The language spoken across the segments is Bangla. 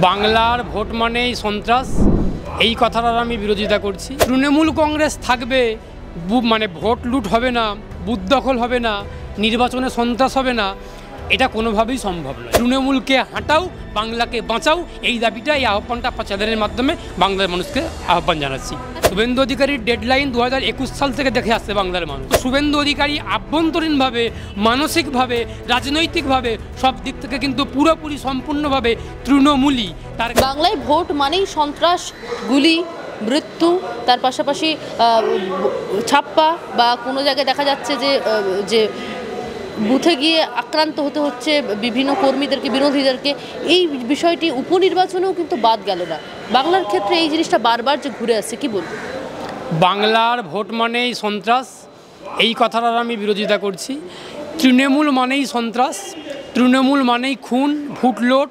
বাংলার ভোট মানেই সন্ত্রাস, এই কথাটার আমি বিরোধিতা করছি। তৃণমূল কংগ্রেস থাকবে, মানে ভোট লুট হবে না, বুথ দখল হবে না, নির্বাচনে সন্ত্রাস হবে না, এটা কোনোভাবেই সম্ভব নয়। তৃণমূলকে হাঁটাও, বাংলাকে বাঁচাও, এই দাবিটা, এই আহ্বানটা চ্যানেলের মাধ্যমে বাংলার মানুষকে আহ্বান জানাচ্ছি। শুভেন্দু অধিকারীর ডেডলাইন 2021 সাল থেকে দেখে আসছে বাংলার মানুষ। শুভেন্দু অধিকারী আভ্যন্তরীণভাবে, মানসিকভাবে, রাজনৈতিকভাবে সব দিক থেকে কিন্তু পুরোপুরি সম্পূর্ণভাবে তৃণমূলী। তার বাংলায় ভোট মানেই সন্ত্রাস, গুলি, মৃত্যু, তার পাশাপাশি ছাপ্পা বা কোনো জায়গায় দেখা যাচ্ছে যে বুথে গিয়ে আক্রান্ত হতে হচ্ছে বিভিন্ন কর্মীদেরকে, বিরোধীদেরকে। এই বিষয়টি উপনির্বাচনেও কিন্তু বাদ গেল না। বাংলার ক্ষেত্রে এই জিনিসটা বারবার যে ঘুরে আসছে, কি বলবো? বাংলার ভোট মানেই সন্ত্রাস, এই কথাটার আমি বিরোধিতা করছি। তৃণমূল মানেই সন্ত্রাস, তৃণমূল মানেই খুন, ভোটলুট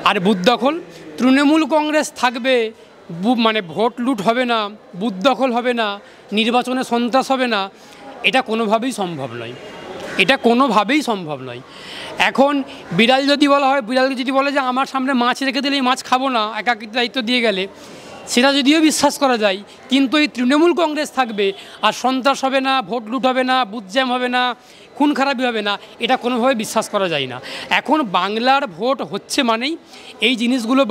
আর বুথ দখল। তৃণমূল কংগ্রেস থাকবে, মানে ভোট লুট হবে না, বুথ দখল হবে না, নির্বাচনে সন্ত্রাস হবে না, এটা কোনোভাবেই সম্ভব নয়। এটা কোনোভাবেই সম্ভব নয়। এখন বিড়াল যদি বলা হয়, বিড়ালকে যদি বলে যে আমার সামনে মাছ রেখে দিলে এই মাছ খাবো না, একাকিত্ব দায়িত্ব দিয়ে গেলে, সেটা যদিও বিশ্বাস করা যায়, কিন্তু এই তৃণমূল কংগ্রেস থাকবে আর সন্ত্রাস হবে না, ভোট লুট হবে না, বুথ জ্যাম হবে না, খুন খারাপি হবে না, এটা কোনোভাবে বিশ্বাস করা যায় না। এখন বাংলার ভোট হচ্ছে মানেই এই জিনিসগুলো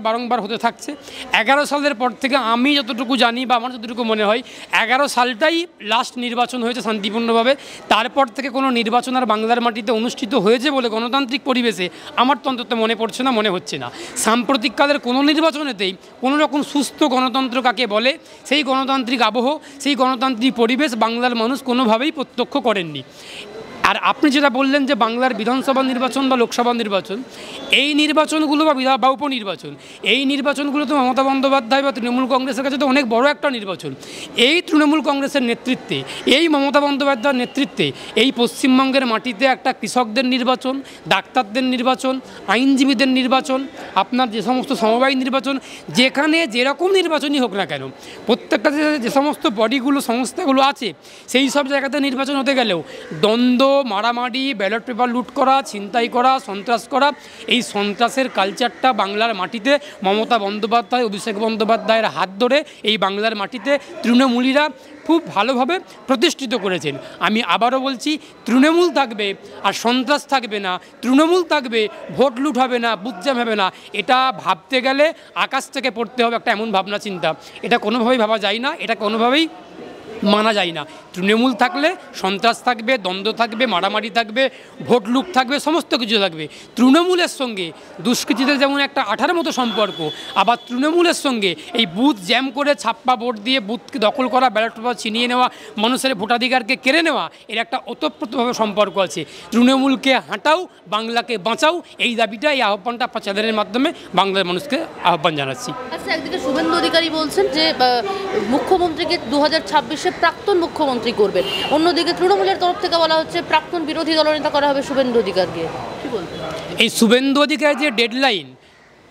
বারংবার হতে থাকছে। 11 সালের পর থেকে আমি যতটুকু জানি বা আমার যতটুকু মনে হয়, 11 সালটাই লাস্ট নির্বাচন হয়েছে শান্তিপূর্ণভাবে। তারপর থেকে কোনো নির্বাচন আর বাংলার মাটিতে অনুষ্ঠিত হয়েছে বলে গণতান্ত্রিক পরিবেশে আমার তো অন্তত মনে পড়ছে না, মনে হচ্ছে না। সাম্প্রতিককালের কোনো নির্বাচনেতেই কোনো রকম সুস্থ গণতন্ত্র কাকে বলে, সেই গণতান্ত্রিক আবহ, সেই গণতান্ত্রিক পরিবেশ বাংলার মানুষ কোনোভাবেই প্রত্যক্ষ করেননি। আর আপনি যেটা বললেন যে বাংলার বিধানসভা নির্বাচন বা লোকসভা নির্বাচন, এই নির্বাচনগুলো বা উপনির্বাচন, এই নির্বাচনগুলো তো মমতা বন্দ্যোপাধ্যায় বা তৃণমূল কংগ্রেসের কাছে তো অনেক বড় একটা নির্বাচন। এই তৃণমূল কংগ্রেসের নেতৃত্বে, এই মমতা বন্দ্যোপাধ্যায়ের নেতৃত্বে এই পশ্চিমবঙ্গের মাটিতে একটা কৃষকদের নির্বাচন, ডাক্তারদের নির্বাচন, আইনজীবীদের নির্বাচন, আপনার যে সমস্ত সমবায় নির্বাচন, যেখানে যেরকম নির্বাচনই হোক না কেন, প্রত্যেকটা যে সমস্ত বডিগুলো, সংস্থাগুলো আছে, সেই সব জায়গাতে নির্বাচন হতে গেলেও দ্বন্দ্ব, মারামারি, ব্যালট পেপার লুট করা, ছিনতাই করা, সন্ত্রাস করা, এই সন্ত্রাসের কালচারটা বাংলার মাটিতে মমতা বন্দ্যোপাধ্যায়, অভিষেক বন্দ্যোপাধ্যায়ের হাত ধরে এই বাংলার মাটিতে তৃণমূলীরা খুব ভালোভাবে প্রতিষ্ঠিত করেছেন। আমি আবারও বলছি, তৃণমূল থাকবে আর সন্ত্রাস থাকবে না, তৃণমূল থাকবে, ভোট লুট হবে না, বুথ জ্যাম হবে না, এটা ভাবতে গেলে আকাশ থেকে পড়তে হবে একটা এমন ভাবনা চিন্তা। এটা কোনোভাবেই ভাবা যায় না, এটা কোনোভাবেই মানা যায় না। তৃণমূল থাকলে সন্ত্রাস থাকবে, দ্বন্দ্ব থাকবে, মারামারি থাকবে, ভোট লুট থাকবে, সমস্ত কিছু থাকবে। তৃণমূলের সঙ্গে দুষ্কৃতীদের যেমন একটা আঠার মতো সম্পর্ক, আবার তৃণমূলের সঙ্গে এই বুথ জ্যাম করে ছাপ্পা ভোট দিয়ে বুথকে দখল করা, ব্যালট পেপার ছিনিয়ে নেওয়া, মানুষের ভোটাধিকারকে কেড়ে নেওয়া, এর একটা ওতপ্রোতভাবে সম্পর্ক আছে। তৃণমূলকে হাঁটাও, বাংলাকে বাঁচাও, এই দাবিটা, এই আহ্বানটা চ্যানেলের মাধ্যমে বাংলার মানুষকে আহ্বান জানাচ্ছি। আচ্ছা, একদিকে শুভেন্দু অধিকারী বলছেন যে মুখ্যমন্ত্রীকে 2026 প্রাক্তন মুখ্যমন্ত্রী করবেন, অন্যদিকে তৃণমূলের তরফ থেকে বলা হচ্ছে প্রাক্তন বিরোধী দলনেতা করা হবে শুভেন্দু অধিকারীকে। কি বলবেন? এই শুভেন্দু অধিকারীর যে ডেডলাইন,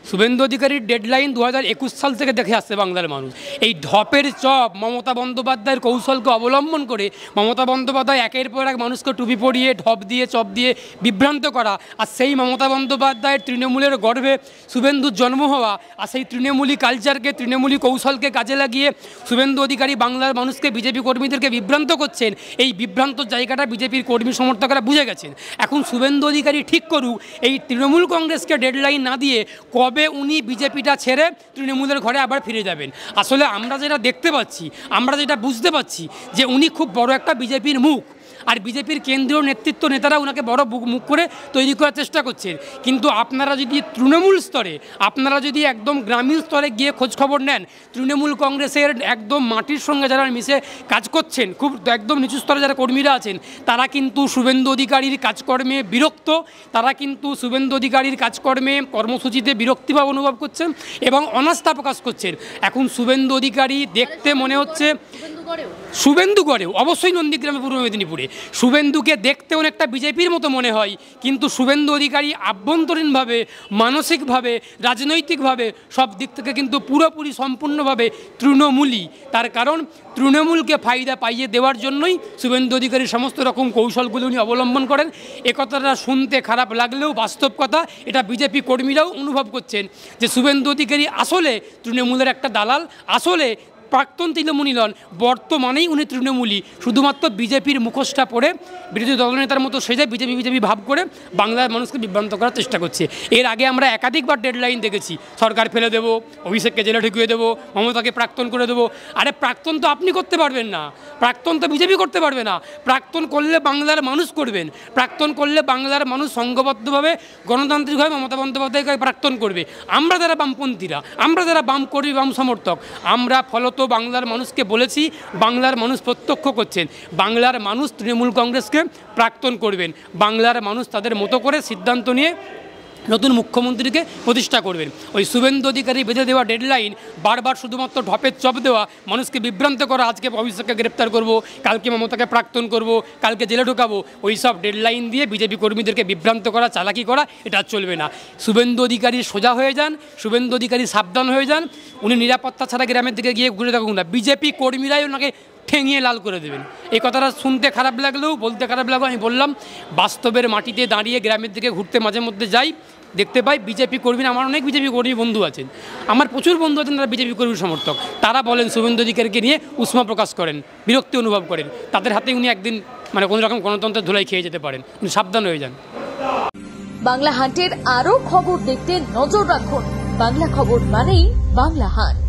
শুভেন্দু অধিকারীর ডেডলাইন 2021 সাল থেকে দেখে আসছে বাংলার মানুষ। এই ঢপের চপ মমতা বন্দ্যোপাধ্যায়ের কৌশলকে অবলম্বন করে মমতা বন্দ্যোপাধ্যায় একের পর এক মানুষকে টুপি পরিয়ে, ঢপ দিয়ে, চপ দিয়ে বিভ্রান্ত করা, আর সেই মমতা বন্দ্যোপাধ্যায়ের তৃণমূলের গর্ভে শুভেন্দুর জন্ম হওয়া, আর সেই তৃণমূলী কালচারকে, তৃণমূলী কৌশলকে কাজে লাগিয়ে শুভেন্দু অধিকারী বাংলার মানুষকে, বিজেপি কর্মীদেরকে বিভ্রান্ত করছেন। এই বিভ্রান্ত জায়গাটা বিজেপির কর্মী সমর্থকরা বুঝে গেছেন। এখন শুভেন্দু অধিকারী ঠিক করুক এই তৃণমূল কংগ্রেসকে ডেডলাইন না দিয়ে কবে উনি বিজেপিটা ছেড়ে তৃণমূলের ঘরে আবার ফিরে যাবেন। আসলে আমরা যেটা দেখতে পাচ্ছি, আমরা যেটা বুঝতে পারছি, যে উনি খুব বড় একটা বিজেপির মুখ, আর বিজেপির কেন্দ্রীয় নেতৃত্ব নেতারা ওনাকে বড় মুখ করে তৈরি করার চেষ্টা করছেন। কিন্তু আপনারা যদি তৃণমূল স্তরে, আপনারা যদি একদম গ্রামীণ স্তরে গিয়ে খোঁজখবর নেন, তৃণমূল কংগ্রেসের একদম মাটির সঙ্গে যারা মিশে কাজ করছেন, খুব একদম নিচু স্তরে যারা কর্মীরা আছেন, তারা কিন্তু শুভেন্দু অধিকারীর কাজকর্মে বিরক্ত, তারা কিন্তু শুভেন্দু অধিকারীর কাজকর্মে, কর্মসূচিতে বিরক্তিভাব অনুভব করছেন এবং অনাস্থা প্রকাশ করছেন। এখন শুভেন্দু অধিকারী দেখতে মনে হচ্ছে, শুভেন্দুগড়েও অবশ্যই নন্দীগ্রামে পূর্ব মেদিনীপুরে শুভেন্দুকে দেখতে অনেকটা বিজেপির মতো মনে হয়, কিন্তু শুভেন্দু অধিকারী আভ্যন্তরীণভাবে, মানসিকভাবে, রাজনৈতিকভাবে সব দিক থেকে কিন্তু পুরোপুরি সম্পূর্ণভাবে তৃণমূলই। তার কারণ তৃণমূলকে ফায়দা পাইয়ে দেওয়ার জন্যই শুভেন্দু অধিকারীর সমস্ত রকম কৌশলগুলো উনি অবলম্বন করেন। এ কথাটা শুনতে খারাপ লাগলেও বাস্তব কথা, এটা বিজেপি কর্মীরাও অনুভব করছেন যে শুভেন্দু অধিকারী আসলে তৃণমূলের একটা দালাল, আসলে প্রাক্তন তৃণমূলী নন, বর্তমানেই উনি তৃণমূলী। শুধুমাত্র বিজেপির মুখোশটা পরে বিরোধী দলনেতার মতো সেজে বিজেপি ভাব করে বাংলার মানুষকে বিভ্রান্ত করার চেষ্টা করছে। এর আগে আমরা একাধিকবার ডেডলাইন দেখেছি, সরকার ফেলে দেবো, অভিষেককে জেলে ঢুকিয়ে দেবো, মমতাকে প্রাক্তন করে দেবো। আরে প্রাক্তন তো আপনি করতে পারবেন না, প্রাক্তন তো বিজেপি করতে পারবে না। প্রাক্তন করলে বাংলার মানুষ করবেন, প্রাক্তন করলে বাংলার মানুষ সংঘবদ্ধভাবে গণতান্ত্রিকভাবে মমতা বন্দ্যোপাধ্যায়কে প্রাক্তন করবে। আমরা যারা বামপন্থীরা, আমরা যারা বাম কর্মী, বাম সমর্থক, আমরা ফলত বাংলার মানুষকে বলেছি, বাংলার মানুষ প্রত্যক্ষ করছেন, বাংলার মানুষ তৃণমূল কংগ্রেসকে প্রাক্তন করবেন, বাংলার মানুষ তাদের মতো করে সিদ্ধান্ত নিয়ে নতুন মুখ্যমন্ত্রীকে প্রতিষ্ঠা করবেন। ওই শুভেন্দু অধিকারী বেঁধে দেওয়া ডেডলাইন, বারবার শুধুমাত্র ঢপের চপ দেওয়া, মানুষকে বিভ্রান্ত করা, আজকে অভিষেককে গ্রেপ্তার করব, কালকে মমতাকে প্রাক্তন করব, কালকে জেলে ঢোকাবো, ওই সব ডেডলাইন দিয়ে বিজেপি কর্মীদেরকে বিভ্রান্ত করা, চালাকি করা, এটা চলবে না। শুভেন্দু অধিকারী সোজা হয়ে যান, শুভেন্দু অধিকারী সাবধান হয়ে যান, উনি নিরাপত্তা ছাড়া গ্রামের দিকে গিয়ে ঘুরে থাকুন না, বিজেপি কর্মীরাই ওনাকে ঠেঙিয়ে লাল করে দেবেন। এই কথাটা শুনতে খারাপ লাগলেও, বলতে খারাপ লাগলেও আমি বললাম, বাস্তবের মাটিতে দাঁড়িয়ে গ্রামের দিকে ঘুরতে মাঝে মধ্যে যাই, দেখতে পাই বিজেপি কর্মীরা, আমার অনেক বিজেপি কর্মী বন্ধু আছেন, আমার প্রচুর বন্ধু আছেন যারা বিজেপি কর্মীর সমর্থক, তারা বলেন শুভেন্দু অধিকারীকে নিয়ে উষ্মা প্রকাশ করেন, বিরক্তি অনুভব করেন, তাদের হাতে উনি একদিন কোনো রকম গণতন্ত্রের ধুলাই খেয়ে যেতে পারেন, উনি সাবধান হয়ে যান। বাংলা হাটের আরো খবর দেখতে নজর রাখুন। বাংলা খবর মানেই বাংলা হাট।